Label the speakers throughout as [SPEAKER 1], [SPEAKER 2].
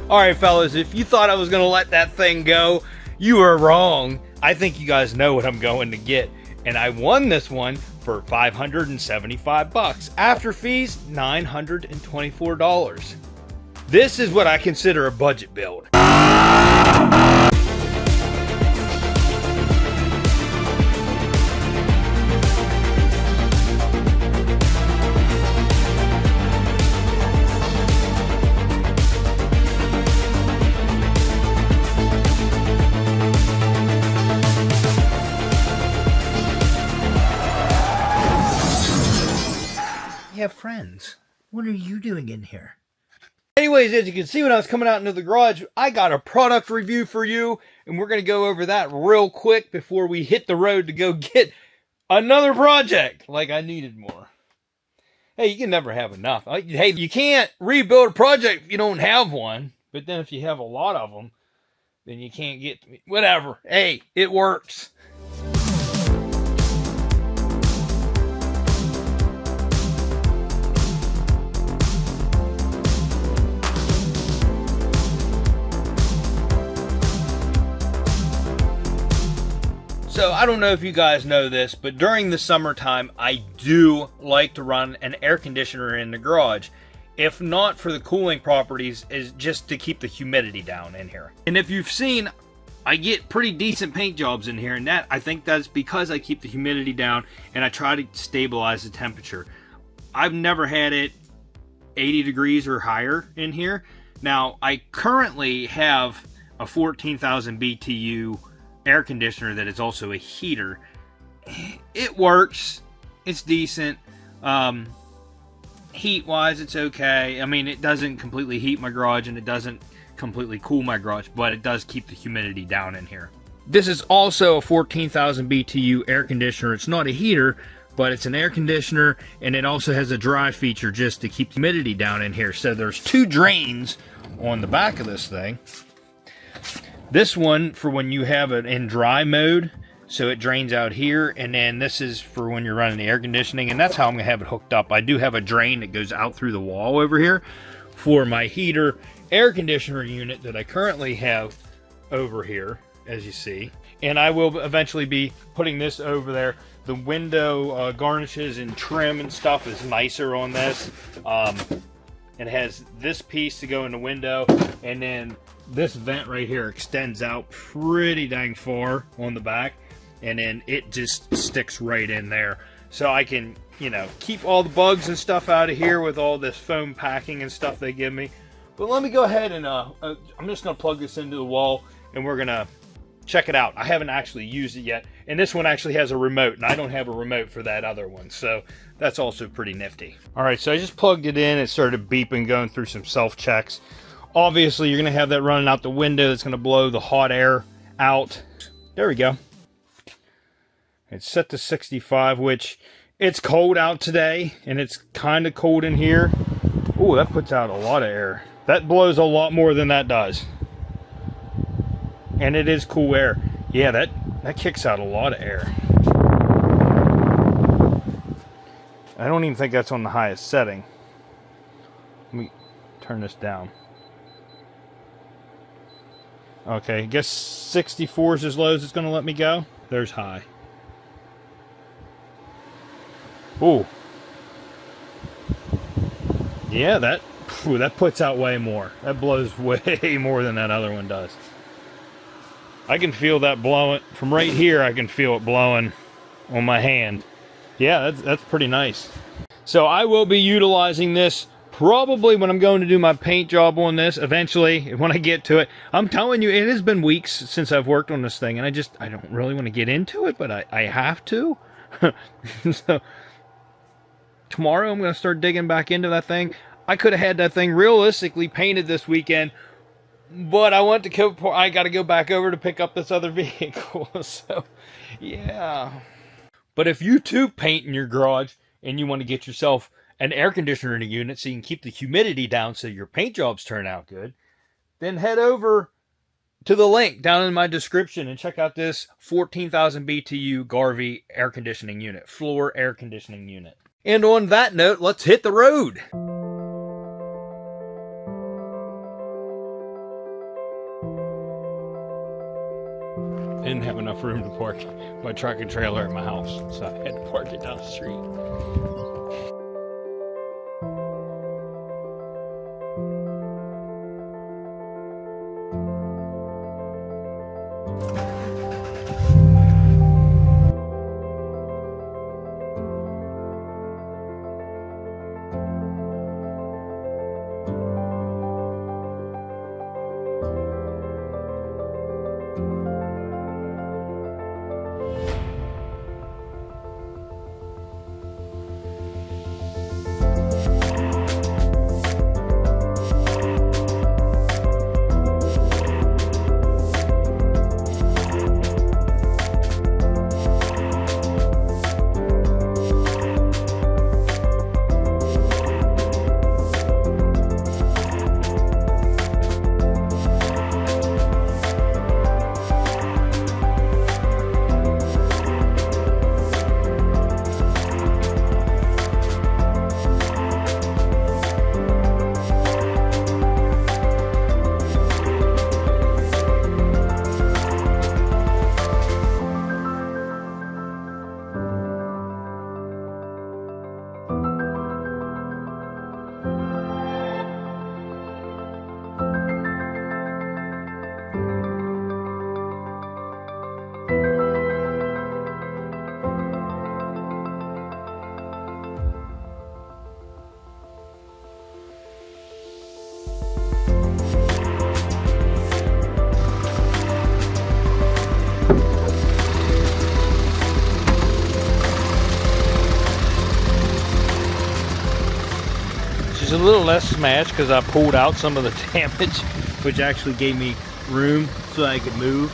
[SPEAKER 1] Alright fellas, if you thought I was going to let that thing go, you were wrong. I think you guys know what I'm going to get. And I won this one for $575. After fees, $924. This is what I consider a budget build. Have friends. What are you doing in here? Anyways, as you can see when I was coming out into the garage, I got a product review for you, and we're going to go over that real quick before we hit the road to go get another project. Like I needed more. Hey, you can never have enough. Hey, you can't rebuild a project if you don't have one, but then if you have a lot of them, then you can't get whatever. Hey, it works. So I don't know if you guys know this, but during the summertime, I do like to run an air conditioner in the garage. If not for the cooling properties, is just to keep the humidity down in here. And if you've seen, I get pretty decent paint jobs in here, and that I think that's because I keep the humidity down and I try to stabilize the temperature. I've never had it 80 degrees or higher in here. Now, I currently have a 14,000 BTU air conditioner that is also a heater. It works. It's decent. Heat wise, it's okay. I mean, it doesn't completely heat my garage and it doesn't completely cool my garage, but it does keep the humidity down in here. This is also a 14,000 BTU air conditioner. It's not a heater, but it's an air conditioner, and it also has a dry feature just to keep humidity down in here. So there's two drains on the back of this thing. This one for when you have it in dry mode, so it drains out here, and then this is for when you're running the air conditioning, and that's how I'm going to have it hooked up. I do have a drain that goes out through the wall over here for my heater air conditioner unit that I currently have over here, as you see. And I will eventually be putting this over there. The window garnishes and trim and stuff is nicer on this. It has this piece to go in the window, and then this vent right here extends out pretty dang far on the back, and then it just sticks right in there. So I can, you know, keep all the bugs and stuff out of here with all this foam packing and stuff they give me. But let me go ahead and I'm just going to plug this into the wall, and we're going to check it out. I haven't actually used it yet, and this one actually has a remote, and I don't have a remote for that other one, so that's also pretty nifty. Alright, so I just plugged it in. It started beeping, going through some self-checks. Obviously, you're going to have that running out the window. That's going to blow the hot air out. There we go. It's set to 65, which it's cold out today, and it's kind of cold in here. Oh, that puts out a lot of air. That blows a lot more than that does. And it is cool air. Yeah, that kicks out a lot of air. I don't even think that's on the highest setting. Let me turn this down. Okay, I guess 64 is as low as it's going to let me go. There's high. Ooh. Yeah, that puts out way more. That blows way more than that other one does. I can feel that blowing. From right here, I can feel it blowing on my hand. Yeah, that's pretty nice. So I will be utilizing this probably when I'm going to do my paint job on this eventually, when I get to it. I'm telling you, it has been weeks since I've worked on this thing, and I don't really want to get into it, but I have to. So tomorrow I'm going to start digging back into that thing. I could have had that thing realistically painted this weekend, but I went to Copart. I got to go back over to pick up this other vehicle. So, yeah. But if you too paint in your garage and you want to get yourself an air conditioner in a unit so you can keep the humidity down so your paint jobs turn out good, then head over to the link down in my description and check out this 14,000 BTU Garvey air conditioning unit, floor air conditioning unit. And on that note, let's hit the road. didn't have enough room to park my truck and trailer at my house, so I had to park it down the street. She's a little less smashed because I pulled out some of the damage, which actually gave me room so I could move.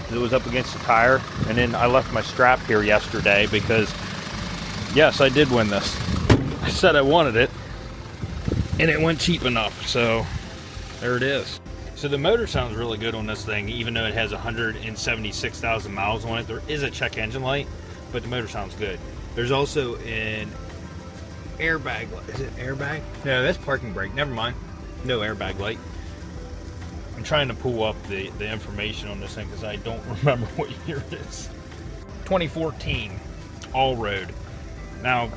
[SPEAKER 1] It was up against the tire, and then I left my strap here yesterday because, yes, I did win this. I said I wanted it, and it went cheap enough, so there it is. So the motor sounds really good on this thing, even though it has 176,000 miles on it. There is a check engine light, but the motor sounds good. There's also an airbag light. Is it airbag? No, that's parking brake. Never mind. No airbag light. I'm trying to pull up the information on this thing because I don't remember what year it is. 2014, all road. Now,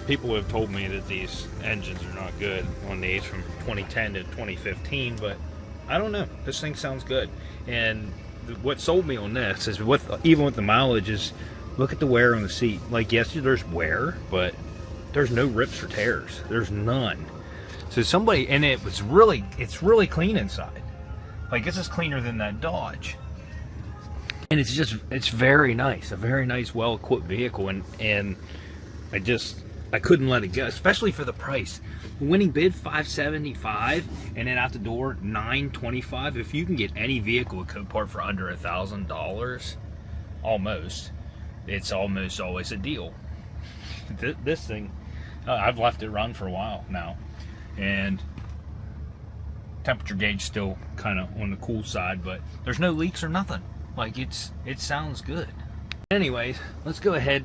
[SPEAKER 1] people have told me that these engines are not good on these from 2010 to 2015, but I don't know. This thing sounds good. And what sold me on this is, even with the mileage, is look at the wear on the seat. Like, yes, there's wear, but there's no rips or tears. There's none. So and it's really clean inside. Like, this is cleaner than that Dodge. And it's very nice. A very nice, well-equipped vehicle. And I couldn't let it go, especially for the price. Winning bid $575, and then out the door $925. If you can get any vehicle at Copart for under $1,000, it's almost always a deal. This thing, I've left it run for a while now, and temperature gauge still kind of on the cool side, but there's no leaks or nothing. Like, it sounds good. Anyways, let's go ahead,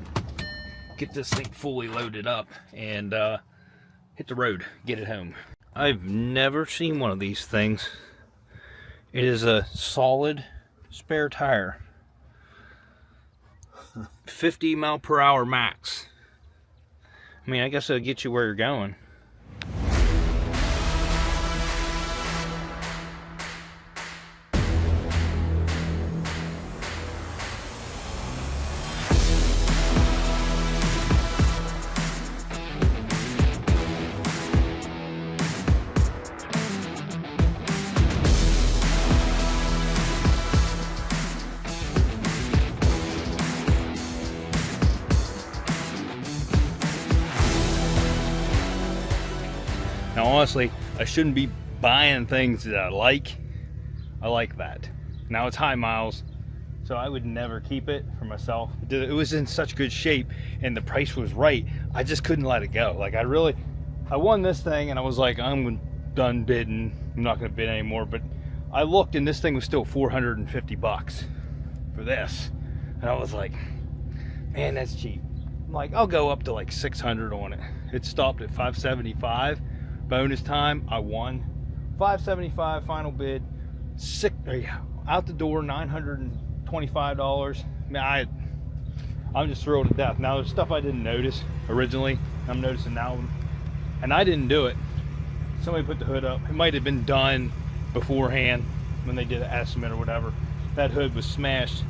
[SPEAKER 1] get this thing fully loaded up, and hit the road, get it home. I've never seen one of these things. It is a solid spare tire. 50 mile per hour max. I mean, I guess it'll get you where you're going. Now, honestly, I shouldn't be buying things that I like. I like that. Now, it's high miles, so I would never keep it for myself. It was in such good shape, and the price was right. I just couldn't let it go. Like, I won this thing, and I was like, I'm done bidding. I'm not going to bid anymore. But I looked, and this thing was still $450 for this. And I was like, man, that's cheap. I'm like, I'll go up to like 600 on it. It stopped at 575. Bonus time, I won. 575 final bid. Out the door, $925 $25. I mean, I'm just thrilled to death. Now, there's stuff I didn't notice originally. I'm noticing now, and I didn't do it. Somebody put the hood up. It might have been done beforehand when they did an estimate or whatever. That hood was smashed,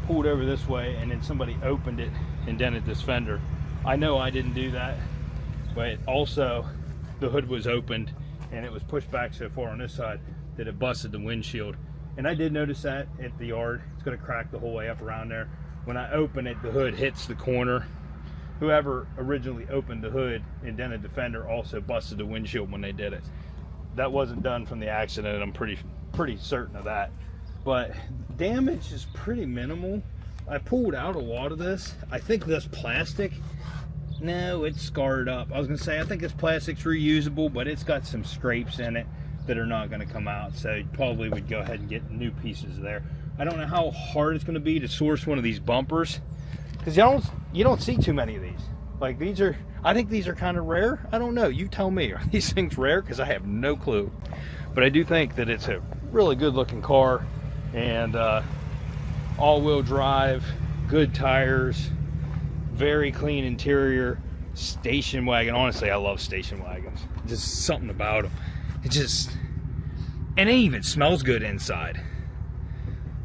[SPEAKER 1] pulled over this way, and then somebody opened it and dented this fender. I know I didn't do that, but also the hood was opened and it was pushed back so far on this side that it busted the windshield. And I did notice that at the yard. It's going to crack the whole way up around there. When I open it, the hood hits the corner. Whoever originally opened the hood and dented the fender also busted the windshield when they did it. That wasn't done from the accident. I'm pretty certain of that. But damage is pretty minimal. I pulled out a lot of this. I think this plastic, no, it's scarred up. I was gonna say I think this plastic's reusable, but it's got some scrapes in it that are not gonna come out. So you probably would go ahead and get new pieces there. I don't know how hard it's gonna be to source one of these bumpers, because you don't see too many of these. Like these are, I think these are kind of rare. I don't know, you tell me. Are these things rare? Because I have no clue. But I do think that it's a really good looking car, and all-wheel drive, good tires, very clean interior, station wagon. Honestly, I love station wagons. Just something about them. And it even smells good inside.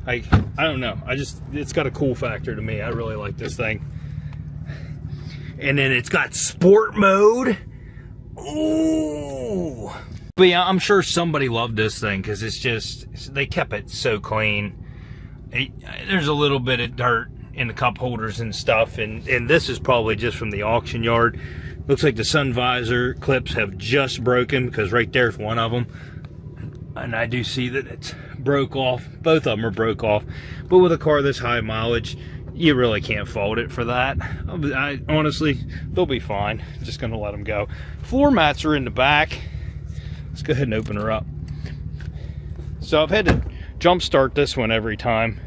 [SPEAKER 1] Like, I don't know. It's got a cool factor to me. I really like this thing. And then it's got sport mode. Ooh. But yeah, I'm sure somebody loved this thing because they kept it so clean. There's a little bit of dirt in the cup holders and stuff, and this is probably just from the auction yard. Looks like the sun visor clips have just broken, because right there's one of them, and I do see that it's broke off. Both of them are broke off, but with a car this high mileage, you really can't fault it for that. Honestly, they'll be fine. Just gonna let them go. Floor mats are in the back. Let's go ahead and open her up. So I've had to jump start this one every time.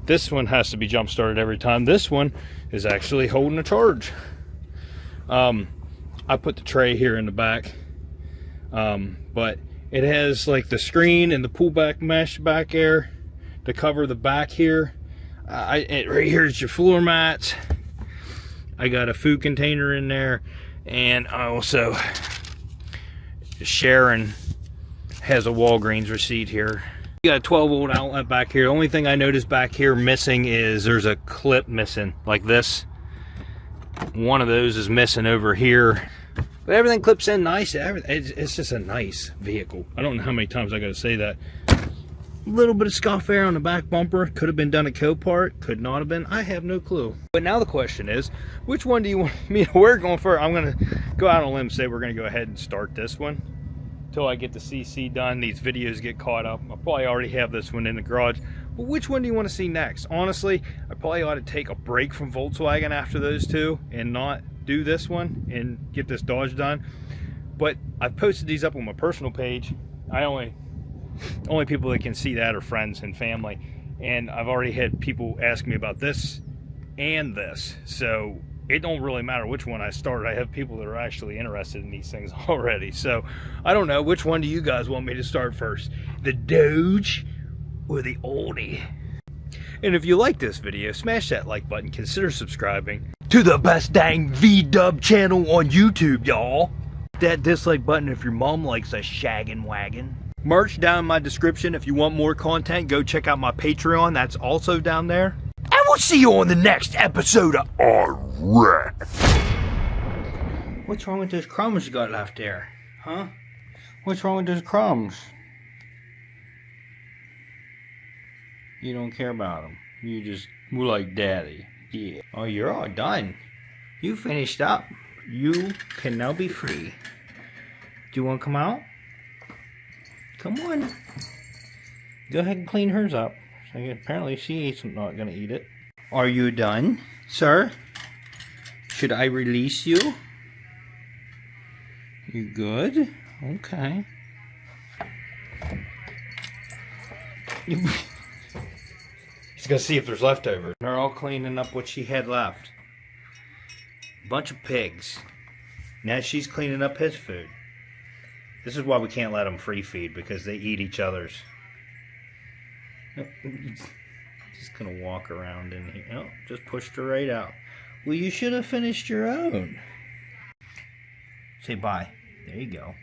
[SPEAKER 1] This one has to be jump started every time. This one is actually holding a charge. I put the tray here in the back, but it has like the screen and the pullback mesh back there to cover the back here. Right here is your floor mats. I got a food container in there, and I also, Sharon has a Walgreens receipt here. You got a 12-volt outlet back here. The only thing I noticed back here missing is there's a clip missing, like this. One of those is missing over here. But everything clips in nice. It's just a nice vehicle. I don't know how many times I got to say that. A little bit of scuff there on the back bumper. Could have been done at Copart. Could not have been. I have no clue. But now the question is, which one do you want me to, we're going for? I'm going to go out on a limb and say we're going to go ahead and start this one. Until I get the CC done, these videos get caught up. I probably already have this one in the garage. But which one do you want to see next? Honestly, I probably ought to take a break from Volkswagen after those two and not do this one and get this Dodge done. But I've posted these up on my personal page. Only people that can see that are friends and family. And I've already had people ask me about this and this. So it don't really matter which one I start. I have people that are actually interested in these things already. So I don't know, which one do you guys want me to start first? The Dodge or the Oldie? And if you like this video, smash that like button. Consider subscribing to the best dang V-dub channel on YouTube, y'all. That dislike button if your mom likes a shaggin' wagon. Merch down in my description. If you want more content, go check out my Patreon. That's also down there. And we'll see you on the next episode of Alright. What's wrong with those crumbs you got left there? Huh? What's wrong with those crumbs? You don't care about them. You just like daddy. Yeah. Oh, you're all done. You finished up. You can now be free. Do you want to come out? Come on. Go ahead and clean hers up. So apparently she's not going to eat it. Are you done, sir? Should I release you? You good? Okay. He's going to see if there's leftovers. They're all cleaning up what she had left. Bunch of pigs. Now she's cleaning up his food. This is why we can't let them free feed, because they eat each other's. Just gonna walk around in here. Oh, just pushed her right out. Well, you should have finished your own. Say bye. There you go.